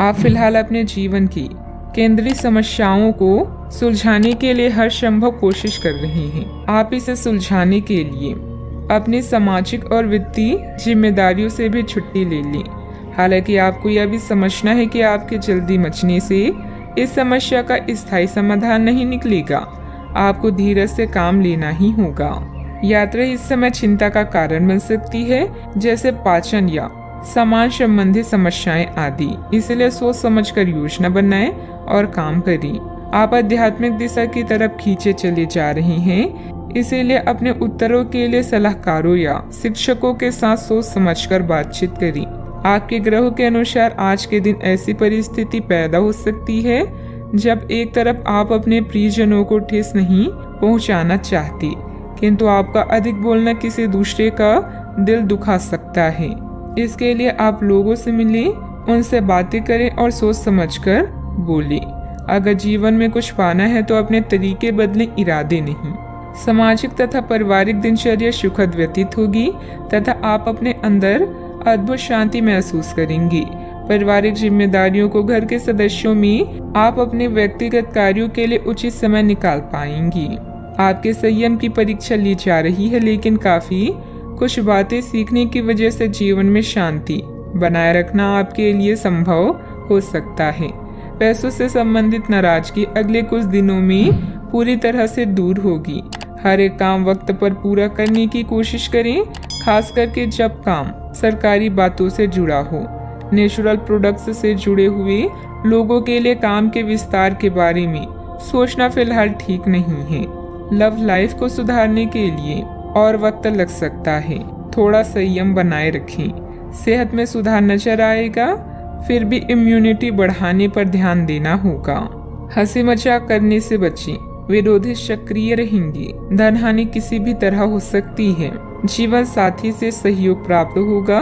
आप फिलहाल अपने जीवन की केंद्रीय समस्याओं को सुलझाने के लिए हर संभव कोशिश कर रहे हैं। आप इसे सुलझाने के लिए अपनी सामाजिक और वित्तीय जिम्मेदारियों से भी छुट्टी ले लें। हालांकि आपको यह भी समझना है कि आपके जल्दी मचने से इस समस्या का स्थायी समाधान नहीं निकलेगा। आपको धीरज से काम लेना ही होगा। यात्रा इस समय चिंता का कारण बन सकती है, जैसे पाचन या सामान संबंधी समस्याएं आदि। इसलिए सोच समझकर योजना बनाएं और काम करें। आप आध्यात्मिक दिशा की तरफ खींचे चले जा रहे हैं, इसीलिए अपने उत्तरों के लिए सलाहकारों या शिक्षकों के साथ सोच समझकर बातचीत करें। आपके ग्रहों के अनुसार आज के दिन ऐसी परिस्थिति पैदा हो सकती है जब एक तरफ आप अपने प्रियजनों को ठेस नहीं पहुंचाना चाहते, किंतु आपका अधिक बोलना किसी दूसरे का दिल दुखा सकता है। इसके लिए आप लोगों से मिलें, उनसे बातें करें और सोच समझकर बोलें। अगर जीवन में कुछ पाना है तो अपने तरीके बदलें, इरादे नहीं। सामाजिक तथा पारिवारिक दिनचर्या सुखद व्यतीत होगी तथा आप अपने अंदर अद्भुत शांति महसूस करेंगे। पारिवारिक जिम्मेदारियों को घर के सदस्यों में आप अपने व्यक्तिगत कार्यों के लिए उचित समय निकाल पाएंगी। आपके संयम की परीक्षा ली जा रही है, लेकिन काफी कुछ बातें सीखने की वजह से जीवन में शांति बनाए रखना आपके लिए संभव हो सकता है। पैसों से संबंधित नाराजगी अगले कुछ दिनों में पूरी तरह से दूर होगी। हर एक काम वक्त पर पूरा करने की कोशिश करें, खास करके जब काम सरकारी बातों से जुड़ा हो। नेचुरल प्रोडक्ट्स से जुड़े हुए लोगों के लिए काम के विस्तार के बारे में सोचना फिलहाल ठीक नहीं है। लव लाइफ को सुधारने के लिए और वक्त लग सकता है, थोड़ा संयम बनाए रखें। सेहत में सुधार नजर आएगा, फिर भी इम्यूनिटी बढ़ाने पर ध्यान देना होगा। हंसी मजाक करने से बचें, विरोधी सक्रिय रहेंगे। धन हानि किसी भी तरह हो सकती है। जीवन साथी से सहयोग प्राप्त होगा।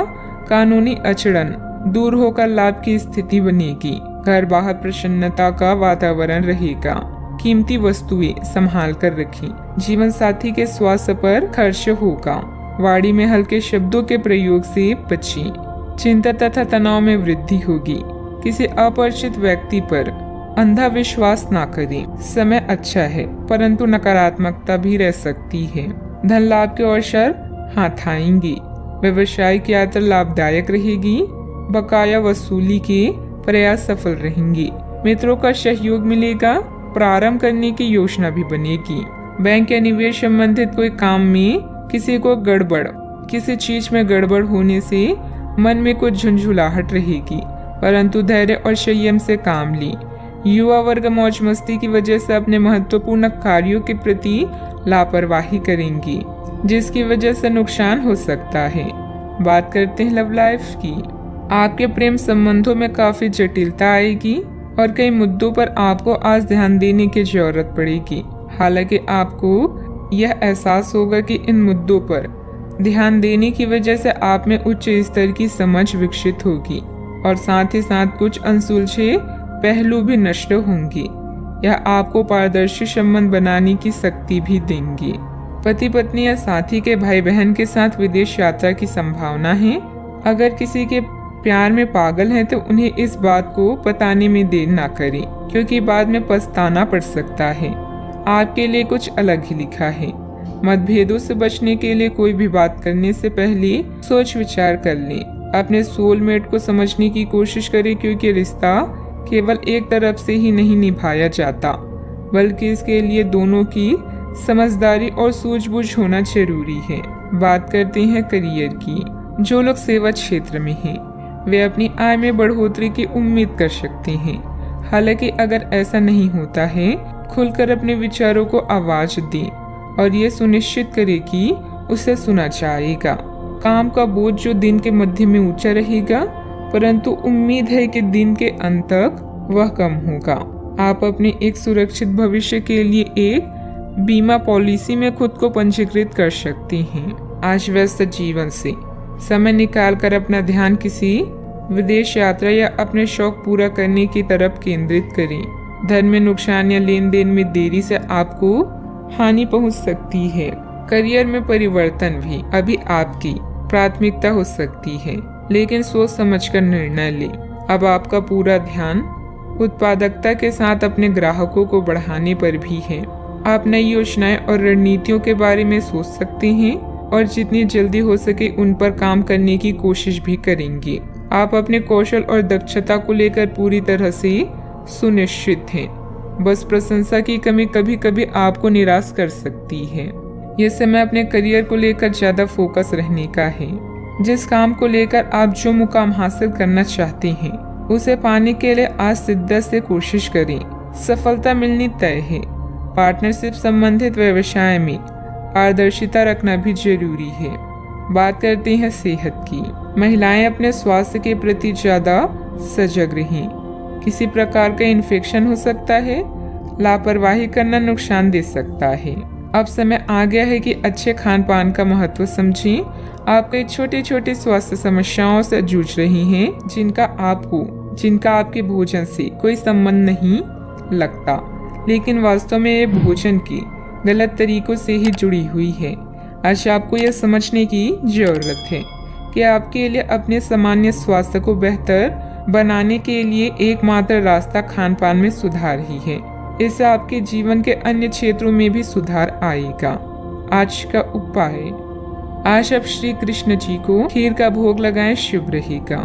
कानूनी अड़चन दूर होकर लाभ की स्थिति बनेगी। घर बाहर प्रसन्नता का वातावरण रहेगा। कीमती वस्तुएं संभाल कर रखें। जीवन साथी के स्वास्थ्य पर खर्च होगा। वाणी में हल्के शब्दों के प्रयोग से बचें। चिंता तथा तनाव में वृद्धि होगी। किसी अपरिचित व्यक्ति पर अंधा विश्वास ना करें। समय अच्छा है, परंतु नकारात्मकता भी रह सकती है। धन लाभ के अवसर हाथ आएंगे। व्यवसायिक यात्रा लाभदायक रहेगी। बकाया वसूली के प्रयास सफल रहेंगे। मित्रों का सहयोग मिलेगा। प्रारंभ करने की योजना भी बनेगी। बैंक या निवेश संबंधित कोई काम में किसी चीज में गड़बड़ होने से मन में कुछ झुंझुलाहट रहेगी, परंतु धैर्य और संयम से काम लें। युवा वर्ग मौज मस्ती की वजह से अपने महत्वपूर्ण कार्यों के प्रति लापरवाही करेंगी, जिसकी वजह से नुकसान हो सकता है। बात करते हैं लव लाइफ की। आपके प्रेम संबंधों में काफी जटिलता आएगी और कई मुद्दों पर आपको आज ध्यान देने की जरूरत पड़ेगी। हालांकि आपको यह एहसास होगा कि इन मुद्दों पर ध्यान देने की वजह से आप में उच्च स्तर की समझ विकसित होगी और साथ ही साथ कुछ अनसुलझे पहलू भी नष्ट होंगे। यह आपको पारदर्शी संबंध बनाने की शक्ति भी देंगे। पति पत्नी या साथी के भाई बहन के साथ विदेश यात्रा की संभावना है। अगर किसी के प्यार में पागल हैं तो उन्हें इस बात को बताने में देर ना करें, क्योंकि बाद में पछताना पड़ सकता है। आपके लिए कुछ अलग ही लिखा है। मतभेदों से बचने के लिए कोई भी बात करने से पहले सोच विचार कर लें। अपने सोलमेट को समझने की कोशिश करें, क्योंकि रिश्ता केवल एक तरफ से ही नहीं निभाया जाता, बल्कि इसके लिए दोनों की समझदारी और सूझबूझ होना जरूरी है। बात करते हैं करियर की। जो लोग सेवा क्षेत्र में हैं, वे अपनी आय में बढ़ोतरी की उम्मीद कर सकते हैं। हालांकि अगर ऐसा नहीं होता है, खुलकर अपने विचारों को आवाज दें और ये सुनिश्चित करें कि उसे सुना जाएगा। काम का बोझ जो दिन के मध्य में ऊंचा रहेगा, परंतु उम्मीद है कि दिन के अंत तक वह कम होगा। आप अपने एक सुरक्षित भविष्य के लिए एक बीमा पॉलिसी में खुद को पंजीकृत कर सकते हैं। आज व्यस्त जीवन से समय निकालकर अपना ध्यान किसी विदेश यात्रा या अपने शौक पूरा करने की तरफ केंद्रित करें। धन में नुकसान या लेन देन में देरी से आपको हानि पहुंच सकती है। करियर में परिवर्तन भी अभी आपकी प्राथमिकता हो सकती है, लेकिन सोच समझकर निर्णय लें। अब आपका पूरा ध्यान उत्पादकता के साथ अपने ग्राहकों को बढ़ाने पर भी है। आप नई योजनाएं और रणनीतियों के बारे में सोच सकते हैं और जितनी जल्दी हो सके उन पर काम करने की कोशिश भी करेंगे। आप अपने कौशल और दक्षता को लेकर पूरी तरह से सुनिश्चित हैं। बस प्रशंसा की कमी कभी कभी आपको निराश कर सकती है। ये समय अपने करियर को लेकर ज्यादा फोकस रहने का है। जिस काम को लेकर आप जो मुकाम हासिल करना चाहते हैं उसे पाने के लिए आज शिद्दत से कोशिश करें। सफलता मिलनी तय है। पार्टनरशिप संबंधित व्यवसाय में पारदर्शिता रखना भी जरूरी है। बात करते हैं सेहत की। महिलाएं अपने स्वास्थ्य के प्रति ज्यादा सजग रहें। किसी प्रकार का इन्फेक्शन हो सकता है। लापरवाही करना नुकसान दे सकता है। अब समय आ गया है कि अच्छे खान पान का महत्व समझें। आप कई छोटी छोटी स्वास्थ्य समस्याओं से जूझ रही हैं जिनका आपके भोजन से कोई संबंध नहीं लगता, लेकिन वास्तव में ये भोजन के गलत तरीकों से ही जुड़ी हुई है। आज आपको यह समझने की जरूरत है कि आपके लिए अपने सामान्य स्वास्थ्य को बेहतर बनाने के लिए एकमात्र रास्ता खान पान में सुधार ही है। इससे आपके जीवन के अन्य क्षेत्रों में भी सुधार आएगा। आज का उपाय, आज आप श्री कृष्ण जी को खीर का भोग लगाएं, शुभ रहेगा।